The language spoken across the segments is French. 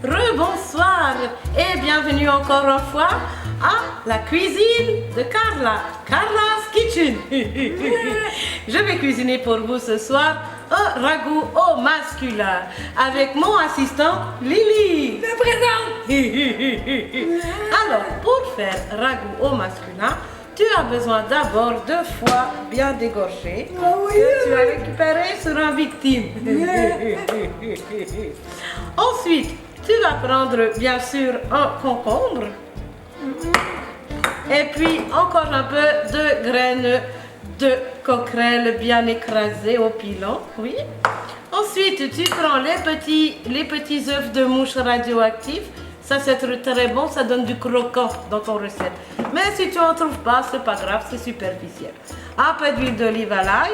Rebonsoir et bienvenue encore une fois à la cuisine de Carla, Carla's Kitchen. Je vais cuisiner pour vous ce soir un ragoût au masculin avec mon assistant Lily. Me présente. Alors, pour faire ragoût au masculin, tu as besoin d'abord de foie bien dégorgé que tu as récupéré sur un victime. Ensuite, tu vas prendre bien sûr un concombre et puis encore un peu de graines de coquerelle bien écrasées au pilon. Oui. Ensuite, tu prends les petits œufs de mouche radioactifs. Ça, c'est très bon, ça donne du croquant dans ton recette. Mais si tu n'en trouves pas, c'est pas grave, c'est superficiel. Un peu d'huile d'olive à l'ail.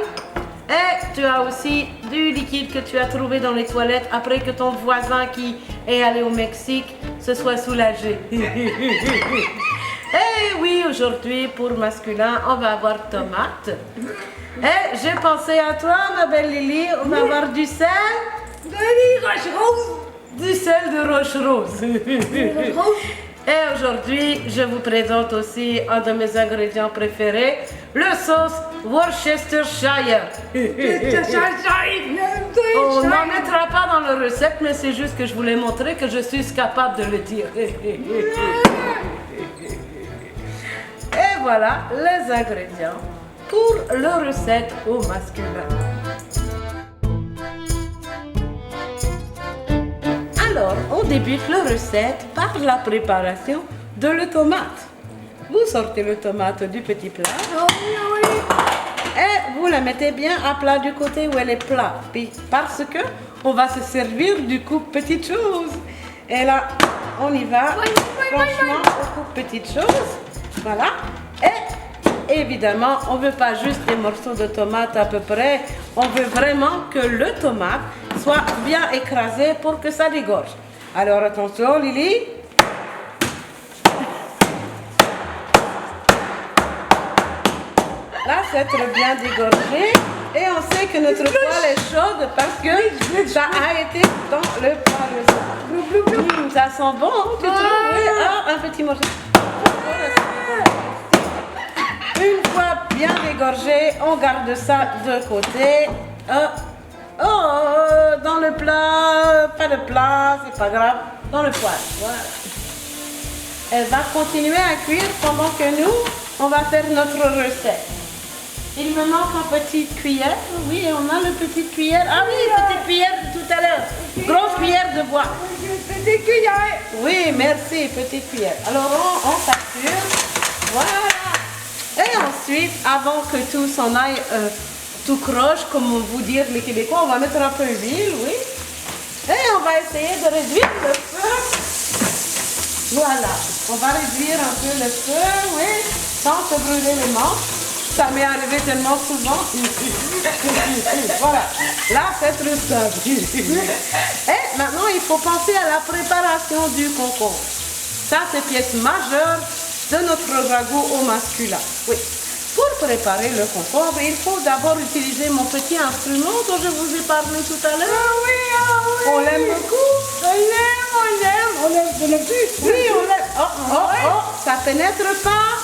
Et tu as aussi du liquide que tu as trouvé dans les toilettes après que ton voisin qui est allé au Mexique se soit soulagé. Et oui, aujourd'hui, pour masculin, on va avoir tomate. Et j'ai pensé à toi, ma belle Lily, on va avoir du sel. Du sel de Roche-Rose. Et aujourd'hui, je vous présente aussi un de mes ingrédients préférés, le sauce Worcestershire. On n'en mettra pas dans la recette, mais c'est juste que je voulais montrer que je suis capable de le dire. Et voilà les ingrédients pour la recette au masculin. Alors, on débute la recette par la préparation de la tomate. Vous sortez la tomate du petit plat et vous la mettez bien à plat du côté où elle est plate, parce que on va se servir du coupe petite chose. Et là, on y va, franchement, on coupe petite chose. Voilà. Et évidemment, on ne veut pas juste des morceaux de tomate à peu près, on veut vraiment que le tomate soit bien écrasé pour que ça dégorge. Alors attention Lily. Là c'est très bien dégorgé et on sait que notre poêle est chaude parce que ça a été dans le poêle. Ça sent bon, hein, tu trouves? Oui, un petit morceau. Une fois bien dégorgé, on garde ça de côté. Dans le plat, pas de plat, c'est pas grave, dans le poêle, voilà. Elle va continuer à cuire pendant que nous, on va faire notre recette. Il me manque une petite cuillère, oui, on a une petite cuillère, ah oui, petite cuillère de tout à l'heure, grosse cuillère de bois. Petite cuillère. Oui, merci, petite cuillère. Alors on sature, voilà. Et ensuite, avant que tout s'en aille, tout croche, comme vous dire les Québécois, on va mettre un peu d'huile, oui. Et on va essayer de réduire le feu. Voilà, on va réduire un peu le feu, oui, sans se brûler les manches. Ça m'est arrivé tellement souvent. Voilà, là c'est très simple. Et maintenant, il faut penser à la préparation du concombre. Ça, c'est pièce majeure de notre ragoût au masculin. Oui. Pour préparer le concombre, il faut d'abord utiliser mon petit instrument dont je vous ai parlé tout à l'heure. Ah oui. On l'aime beaucoup. On l'aime. On l'aime plus. Oui, on l'aime. Oh, ça pénètre pas.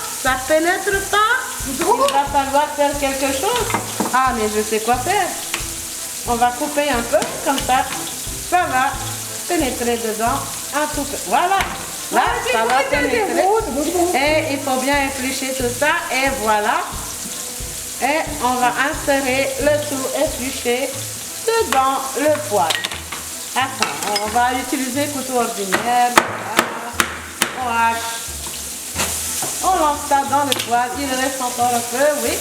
Il va falloir faire quelque chose. Ah, mais je sais quoi faire. On va couper un peu, comme ça va pénétrer dedans un tout peu. Voilà. Là, ça va pénétrer. Et il faut bien éplucher tout ça. Et voilà. Et on va insérer le tout épluché dedans le poêle. Attends, on va utiliser couteau ordinaire. On hache. On lance ça dans le poêle. Il reste encore un peu, oui.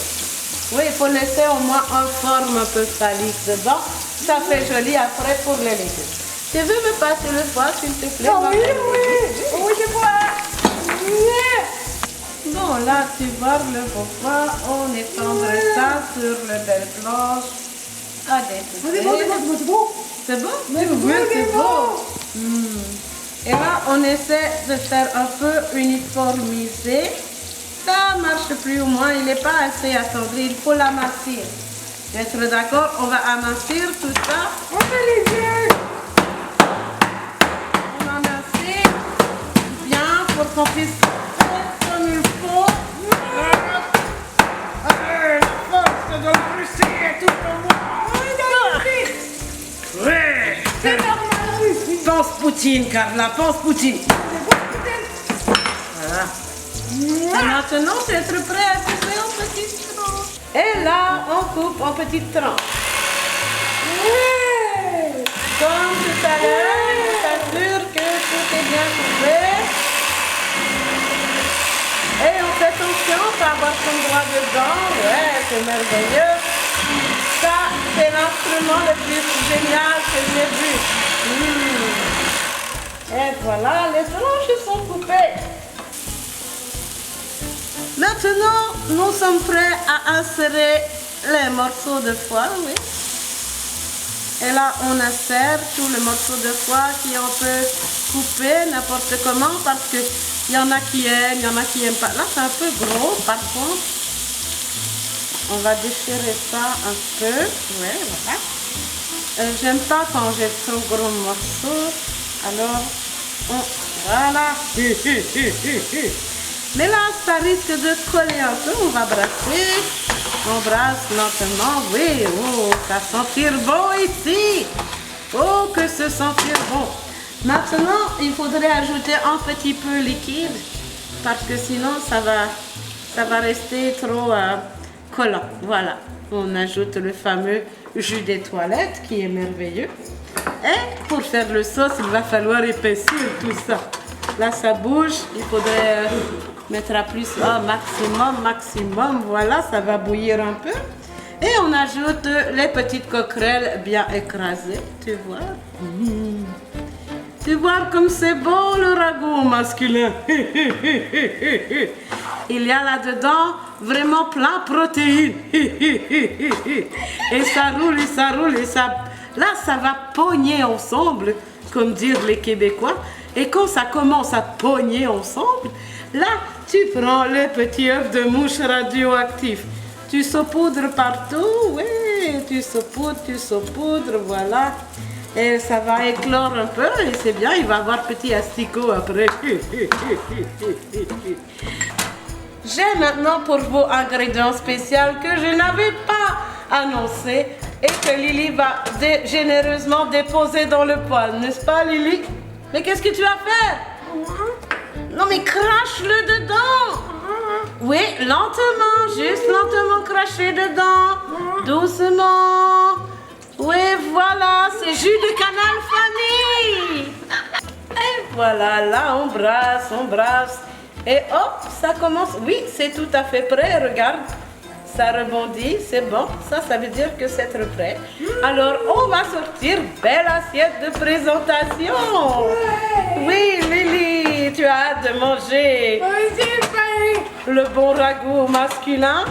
Oui, il faut laisser au moins une forme un peu phallique dedans. Ça fait joli après pour les légumes. Tu veux me passer le foie, s'il te plaît? Oui, je vois. Bon, là, tu vois le foie. On étendrait ça sur le belle planche. À des C'est bon. C'est bon? Oui, c'est beau. Et là, on essaie de faire un peu uniformiser. Ça marche plus ou moins, il n'est pas assez attendri, il faut l'amincir. Être d'accord, on va amincir tout ça. On fait les yeux. On qu'on puisse faire comme il faut. La force de Russie est tout en moi. Ouais. C'est normal, Russie. Pense Poutine, Carla, pense Poutine. Voilà. Et maintenant, c'est être prêt à couper en petites tranches. Et là, on coupe en petites tranches. Ouais. Comme tout à l'heure, on s'assure que tout est bien coupé. Et on fait attention pour avoir son droit dedans. Ouais, c'est merveilleux. Ça, c'est l'instrument le plus génial que j'ai vu. Et voilà, les tranches sont coupées. Maintenant, nous sommes prêts à insérer les morceaux de foie, oui. Et là, on insère tous les morceaux de foie qu'on peut couper n'importe comment parce qu'il y en a qui aiment, il y en a qui n'aiment pas. Là, c'est un peu gros, par contre. On va déchirer ça un peu. Ouais, voilà. J'aime pas quand j'ai trop gros morceaux. Alors, voilà. Mais là, ça risque de coller un peu. On va brasser. On brasse lentement. Oui, oh, ça sentir bon ici. Oh, que se sentir bon. Maintenant, il faudrait ajouter un petit peu liquide parce que sinon, ça va rester trop collant. Voilà. On ajoute le fameux jus des toilettes qui est merveilleux. Et pour faire le sauce, il va falloir épaissir tout ça. Là, ça bouge. Il faudrait mettre à plus, maximum. Voilà, ça va bouillir un peu. Et on ajoute les petites coquerelles bien écrasées. Tu vois? Tu vois comme c'est beau le ragoût masculin. Il y a là-dedans vraiment plein de protéines. Et ça roule, et ça... Là, ça va pogner ensemble, comme disent les Québécois. Et quand ça commence à pogner ensemble, là, tu prends le petit œuf de mouche radioactif. Tu saupoudres partout, oui, tu saupoudres, voilà. Et ça va éclore un peu et c'est bien, il va avoir petit asticot après. J'ai maintenant pour vous ingrédient spécial que je n'avais pas annoncé et que Lily va généreusement déposer dans le poêle, n'est-ce pas Lily? Mais qu'est-ce que tu vas faire? Non mais crache-le dedans. Oui, lentement, juste lentement cracher dedans, doucement. Oui, voilà, c'est jus de canal famille. Et voilà, là on brasse. Et hop, ça commence. Oui, c'est tout à fait prêt, regarde. Ça rebondit, c'est bon. Ça veut dire que c'est très prêt. Alors, on va sortir belle assiette de présentation. Oui, Lily, tu as hâte de manger le bon ragoût masculin.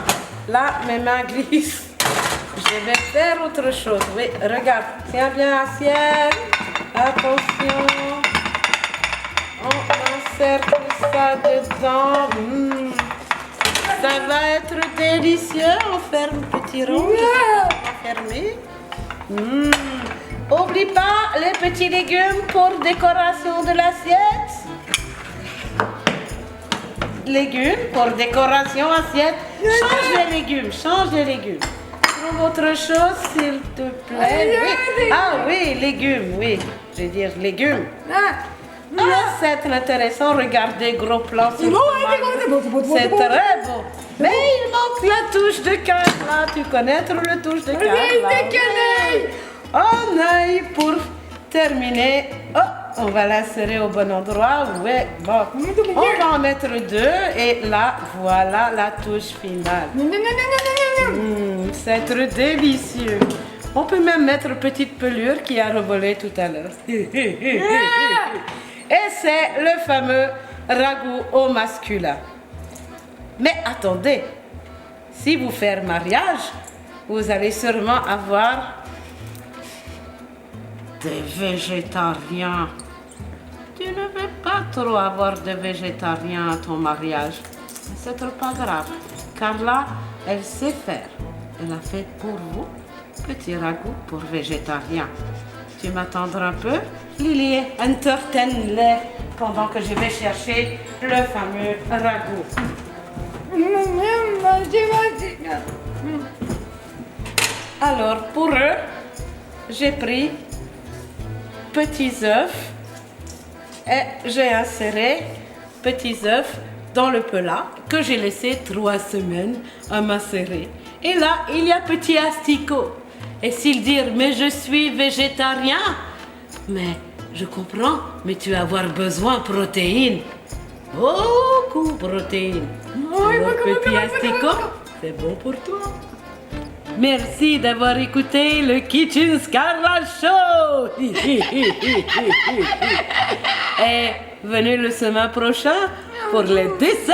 Là, mes mains glissent. Je vais faire autre chose. Oui, regarde. Tiens bien l'assiette. Attention. On insère tout ça dedans. Ça va être délicieux. On ferme le petit rond. On va fermer. Oublie pas les petits légumes pour décoration de l'assiette. Légumes pour décoration assiette. Change les légumes. Trouve autre chose, s'il te plaît. Oui. Ah oui, légumes, oui. Je veux dire légumes. C'est très intéressant. Regardez, gros plan sur c'est très beau. Mais il manque la touche de Carla. Tu connais le touche de Carla? Un œil pour terminer. Oh, on va l'insérer au bon endroit. Ouais, bon. On va en mettre deux. Et là, voilà la touche finale. C'est très délicieux. On peut même mettre une petite pelure qui a revolé tout à l'heure. Et c'est le fameux ragoût au masculin. Mais attendez, si vous faites mariage, vous allez sûrement avoir des végétariens. Tu ne veux pas trop avoir de végétariens à ton mariage. C'est pas grave. Carla, elle sait faire. Elle a fait pour vous petit ragoût pour végétariens. Tu m'attendras un peu? Lily, entertaine-les pendant que je vais chercher le fameux ragoût. Alors, pour eux, j'ai pris petits œufs et j'ai inséré petits œufs dans le plat que j'ai laissé 3 semaines à macérer. Et là, il y a petit asticot. Et s'ils disent, mais je suis végétarien, mais je comprends, mais tu vas avoir besoin de protéines. Beaucoup de protéines. Alors, petit asticot, c'est bon pour toi. Merci d'avoir écouté le Kitchen Scarlett Show. Et venez le semaine prochain pour les dessins.